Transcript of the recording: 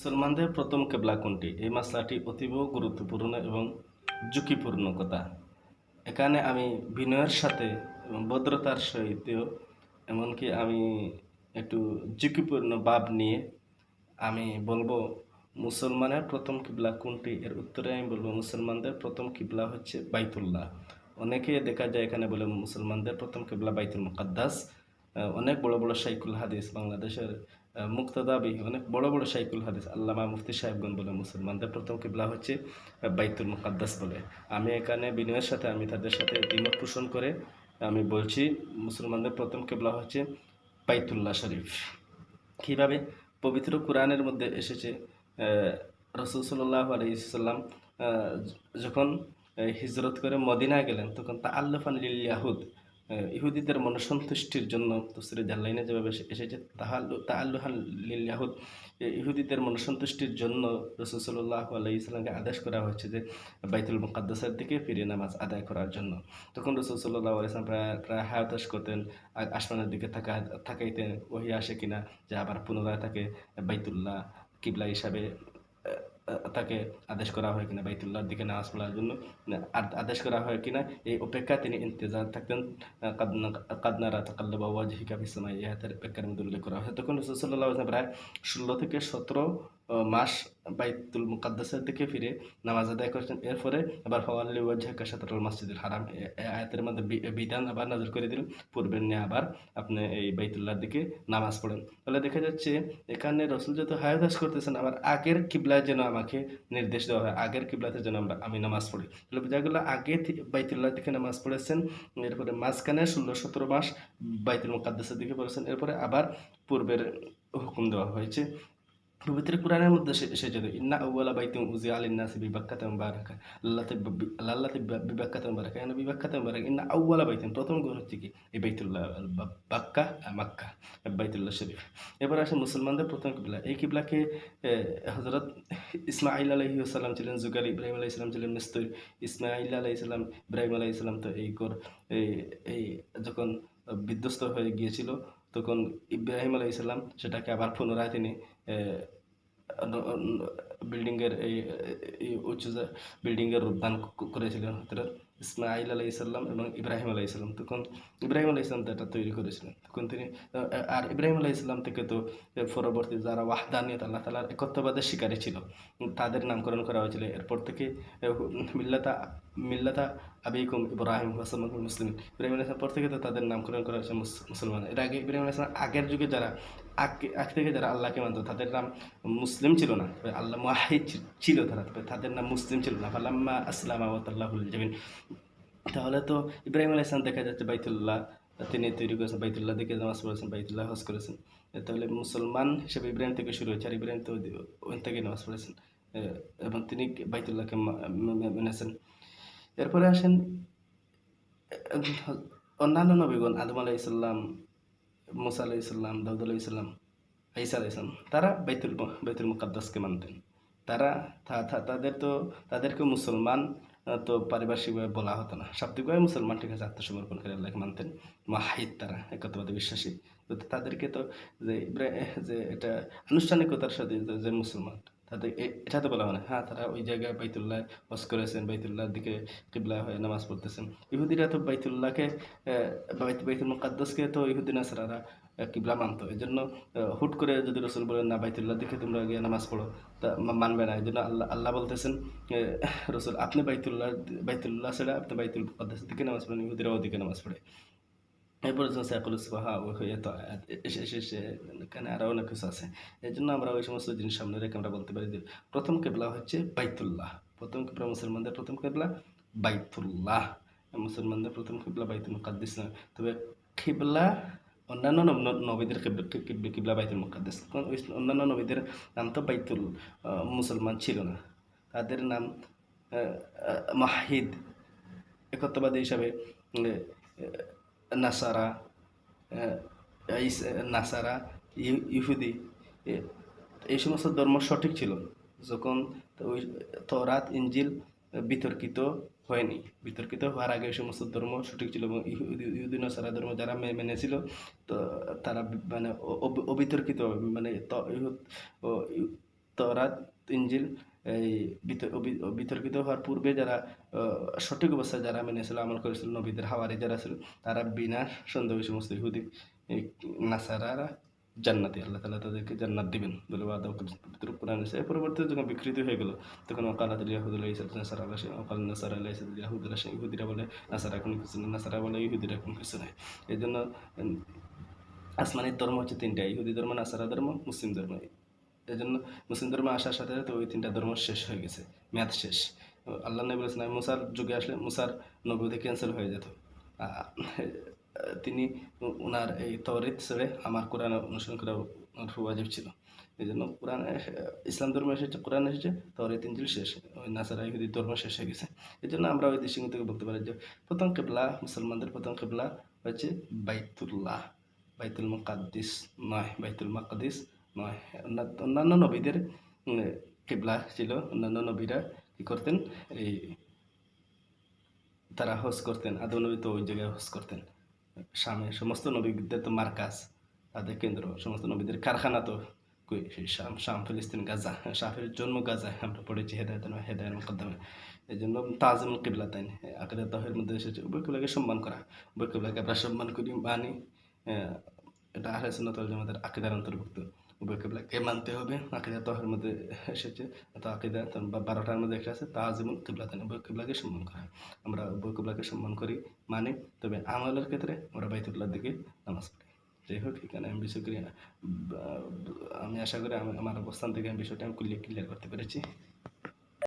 মুসলমানদের প্রথম কেবলা কোনটি? এই মাসলাটি অতীব গুরুত্বপূর্ণ এবং ঝুঁকিপূর্ণ কথা। এখানে আমি বিনয়ের সাথে এবং ভদ্রতার সহিত, এমনকি আমি একটু ঝুঁকিপূর্ণ ভাব নিয়ে আমি বলবো মুসলমানের প্রথম কিবলা কোনটি। এর উত্তরে আমি বলবো মুসলমানদের প্রথম কিবলা হচ্ছে বাইতুল্লাহ। অনেকে দেখা যায় এখানে বলে মুসলমানদের প্রথম কিবলা বাইতুল মুকাদ্দাস। অনেক বড় বড় শাইখুল হাদিস বাংলাদেশের মুক্তদাবি অনেক বড় বড় শাইখুল হাদিস আল্লামা মুফতি সাহেবগণ বলে মুসলমানদের প্রথম কিবলা হচ্ছে বাইতুল মুকাদ্দাস বলে। আমি এখানে বিনয়ের সাথে আমি তাদের সাথে দ্বিমত পোষণ করে আমি বলছি মুসলমানদের প্রথম কিবলা হচ্ছে বাইতুল্লাহ শরীফ। কীভাবে? পবিত্র কোরআনের মধ্যে এসেছে রাসূল সাল্লাল্লাহু আলাইহি ওয়াসাল্লাম যখন হিজরত করে মদিনায় গেলেন তখন তাআল্লুফান লিল ইয়াহুদ, ইহুদিদের মনসন্তুষ্টির জন্য তাফসীরে জালালাইনে যেভাবে এসেছে তাআল্লুহান লিল ইয়াহুদ, ইহুদিদের মনসন্তুষ্টির জন্য রাসূল সাল্লাল্লাহু আলাইহি ওয়াসাল্লামকে আদেশ করা হয়েছে যে বাইতুল মুকাদ্দাসের দিকে ফিরে নামাজ আদায় করার জন্য। তখন রাসূল সাল্লাল্লাহু আলাইহি ওয়াসাল্লাম প্রায় হায়াতাশ করতেন, আসমানের দিকে তাকাইতেন ওহী আসে কিনা, যে আবার পুনরায় তাকে বাইতুল্লাহ কিবলা হিসাবে তাকে আদেশ করা হয় কিনা, বাইতুল্লাহর দিকে নামাজ পড়ার জন্য আদেশ করা হয় কিনা এই অপেক্ষা তিনি ইন্তজার থাকতেন। কাদনারা তাকাল্লুবা ওয়াজহিকা ফিস সামাই, এই আয়াতের ব্যাখ্যার মধ্যে উল্লেখ করা হয়। তখন রাসূল সাল্লাল্লাহু আলাইহি ওয়াসাল্লাম প্রায় 16 থেকে 17 মাস বাইতুল মুকাদ্দাসের দিকে ফিরে নামাজ আদায় করেছেন। এরপরে আবার ফাওয়াল্লি ওয়াজহাকা শাতরুল মাসজিদুল হারাম, এই আয়াতের মধ্যে বিধান আবার নাযিল করে দিলেন, পূর্বের নিয়ে আবার আপনি এই বাইতুল্লাহর দিকে নামাজ পড়েন। তাহলে দেখা যাচ্ছে এখানে রাসূল যেহেতু হায়াদাস করতেছেন, আবার আগের কিবলায় যেন আমাকে নির্দেশ দেওয়া হয়, আগের কিবলাতে যেন আমি নামাজ পড়ি। তাহলে বোঝা গেল আগে বাইতুল্লাহর দিকে নামাজ পড়েছেন, এরপরে মাঝখানে 16-17 মাস বাইতুল মুকাদ্দাসের দিকে পড়েছেন, এরপরে আবার পূর্বের হুকুম দেওয়া হয়েছে। পবিত্র কোরআনের মধ্যে এসেছে ইন্না আউওয়ালা বাইতিন উযিআ লিন-নাসি বিবাক্কাতা মুবারাকা, লাল্লাতি বিবাক্কাতা মুবারাকা, এখানে বিবাক্কাতা মুবারাকা ইন্না আউওয়ালা বাইতিন, প্রথম ঘর হচ্ছে কি এই বাইতুল্লাহ বাক্কা মক্কা বাইতুল্লাহ শরীফ। এবার আসে মুসলমানদের প্রথম কিবলা। এই কিবলাকে হযরত ইসমাঈল আলাইহিস সালাম ছিলেন যুগালি, ইব্রাহিম আলাইহিস সালাম ছিলেন নিস্তুর। ইসমাঈল আলাইহিস সালাম, ইব্রাহিম আলাইহিস সালাম তো এই যখন বিধ্বস্ত হয়ে গিয়েছিল তখন ইব্রাহিম আলাইহিস সালাম সেটাকে আবার পুনরায় তিনি বিল্ডিংয়ের এই উঁচু বিল্ডিংয়ের রূপদান করেছিলেন হযরত ইসমাঈল আলাইহিস সালাম এবং ইব্রাহিম আলাইহিস সালাম। তখন ইব্রাহিম আলাইহিস সালাম তো এটা তৈরি করেছিলেন, তখন তিনি আর ইব্রাহিম আলাইহিস সালাম থেকে তো পরবর্তী যারা ওয়াহদানিয়ত আল্লাহ তাআলার একত্ববাদের শিকারী ছিল তাদের নামকরণ করা হয়েছিল। এরপর থেকে মিল্লাতা আবিকুম ইব্রাহিম ওয়া সাম্মাকুমুল মুসলিমিন, ইব্রাহিম আলাইহিস সালাম পর থেকে তো তাদের নামকরণ করা হয়েছে মুসলমান। এর আগে ইব্রাহিম আলাইহিস সালাম আগের যুগে যারা আগ থেকে যারা আল্লাহকে মানত তাদের নাম মুসলিম ছিল না, তবে আল্লাহ মুওয়াহিদ ছিল তারা, তবে তাদের নাম মুসলিম ছিল না। ফালাম্মা আসলামা ওয়া তাল্লাহু লিল জাবিন। তাহলে তো ইব্রাহিম আলাইহিস সালাম দেখা যাচ্ছে বাইতুল্লাহ তিনি তৈরি করেছেন, বাইতুল্লাহ দিকে নামাজ পড়েছেন, বাইতুল্লাহ হজ করেছেন। তাহলে মুসলমান হিসেবে ইব্রাহিম থেকে শুরু হয়েছে, আর ইব্রাহিম তো ওই থেকে নামাজ পড়েছেন এবং তিনি বাইতুল্লাহকে মেনেছেন। এরপরে আসেন অন্যান্য নবীগণ, আদম আলাইহিস সালাম, মুসা আলাইহিস সালাম, দাউদ আলাইহিস সালাম, ঈসা আলাইহিস সালাম, তারা বাইতুল মুকাদ্দাসকে মানতেন। তারা তাদেরকে মুসলমান তো পারিপার্শ্বিকভাবে বলা হতো না, শাব্দিকভাবে মুসলমান, ঠিক আছে, আত্মসমর্পণ করে আল্লাহকে মানতেন, মুওয়াহিদ, তারা একত্ববাদে বিশ্বাসী। তো তাদেরকে তো যে এটা আনুষ্ঠানিকতার সাথে যে মুসলমান, তাদের এটা তো বলা হয় না। হ্যাঁ, তারা ওই জায়গায় বাইতুল্লাহ হজ করেছেন, বাইতুল্লাহর দিকে কিবলা হয়ে নামাজ পড়তেছেন। ইহুদিরা তো বাইতুল্লাহকে বাইতুল মুকাদ্দাসকে তো ইহুদি নাসারারা কিবলা মানতো। এই জন্য হুট করে যদি রসুল বলেন না বাইতুল্লাহর দিকে তোমরা গিয়ে নামাজ পড়ো, তা মানবে না। এই জন্য আল্লাহ বলতেছেন রসুল আপনি বাইতুল্লাহ ছাড়া আপনি বাইতুল মুকাদ্দাসের দিকে নামাজ পড়েন, ইহুদিরাও ওদিকে নামাজ পড়ে। এরপরে সাইকুল সুবাহা এত এসে এখানে আরও অনেক কিছু আছে। এই জন্য আমরা ওই সমস্ত জিনিস সামনে রেখে আমরা বলতে পারি যে প্রথম কেবলা হচ্ছে বাইতুল্লাহ। প্রথম কেবলা মুসলমানদের প্রথম কেবলা বাইতুল্লাহ, মুসলমানদের প্রথম কেবলা বাইতুল মুকাদ্দাস না। তবে কেবলা অন্যান্য নবীদের কিবলা বাইতুল মুকাদ্দাস, অন্যান্য নবীদের নাম তো বাইতুল মুসলমান ছিল না, তাদের নাম মাহিদ একত্ববাদী হিসাবে নাসারা, নাসারা, ইহুদি, এই সমস্ত ধর্ম সঠিক ছিল যখন ওই তওরাত ইনজিল বিতর্কিত হয়নি। বিতর্কিত হওয়ার আগে এই সমস্ত ধর্ম সঠিক ছিল এবং ইহুদি নাসারা ধর্ম যারা মেনেছিল তো তারা মানে অবিতর্কিত, মানে তওরাত, ইনজিল এই বিতর্কিত হওয়ার পূর্বে যারা সঠিক অবস্থায় যারা মেনেছিল, আমল করেছিল, নবীদের হাওয়ারি যারা ছিল, তারা বিনা সন্দেহ সমস্ত ইহুদি নাসারারা জান্নাতি, আল্লাহ তাআলা তাদেরকে জান্নাত দিবেন বলে ওয়াদা পবিত্র কোরআনে এসে। পরবর্তীতে যখন বিকৃতি হয়ে গেল তখন ওয়াকালাতুল ইয়াহুদু লাইসাত নাসারা আলা শাইইন ওয়া ক্বালান নাসারা লাইসাত ইয়াহুদু আলা শাইইন, ইহুদিরা বলে নাসারা কোনো কিছু নেই, নাসারা বলে ইহুদিরা কোনো কিছু নাই। এজন্য আসমানি ধর্ম হচ্ছে তিনটা: ইহুদি ধর্ম, নাসারা ধর্ম, মুসলিম ধর্ম। এজন্য মুসলিম ধর্মে আসার সাথে সাথে ওই তিনটা ধর্ম শেষ হয়ে গেছে, মেয়াদ শেষ। আল্লাহ নবী বলেছেন, আমি মুসার যুগে আসলে মুসার নবুয়তি ক্যান্সেল হয়ে যেত। তিনি ওনার এই তওরাত ছেড়ে আমার কোরআন অনুসরণ করা ওনার ওয়াজিব ছিল। এই জন্য কোরআন, ইসলাম ধর্ম এসেছে, কোরআন এসেছে, তওরাত ইনজিল শেষ, ওই নাসারা ইহুদি ধর্ম শেষ হয়ে গেছে। এই জন্য আমরা ওই দৃষ্টিকোণ থেকে বলতে পারি যে প্রথম কিবলা, মুসলমানদের প্রথম কিবলা হচ্ছে বাইতুল্লাহ, বাইতুল মুকাদ্দিস নয়, বাইতুল মাকদিস নয়। অন্যান্য নবীদের কিবলা ছিল, অন্যান্য নবীরা কি করতেন, এই তারা হজ করতেন, আদম নবী তো ওই জায়গায় হজ করতেন। শামে সমস্ত নবীদের তো মার্কাজ, তাদের কেন্দ্র, সমস্ত নবীদের কারখানা তো সেই শাম, শাম, ফিলিস্তিন, গাজা। শাফের জন্ম গাজায়, আমরা পড়েছি হেদায়ের মুকদ্দমে। এই জন্য তাজিমুল কিবলা, তাই আকিদা তাওহীদের মধ্যে এসেছে উভয় কিবলাকে সম্মান করা। উভয় কিবলাকে আমরা সম্মান করি, মানি, এটা আহলে সুন্নাত ওয়াল জামাতের আকিদার অন্তর্ভুক্ত। উভয় কিবলাকে মানতে হবে, আকিদা তাওহীদের মধ্যে এসেছে। তো আকিদা 12টার মধ্যে একটা আছে তাজিমুল কিবলাতাইন, উভয় কিবলাকে সম্মান করা। আমরা উভয় কিবলাকে সম্মান করি, মানি, তবে আমলের ক্ষেত্রে আমরা বাইতুল্লাহর দিকে নামাজ পড়ি। যাই হোক, এখানে আমি বিষয় করি, আমি আশা করি আমার অবস্থান থেকে আমি বিষয়টা আমি ক্লিয়ার করতে পেরেছি।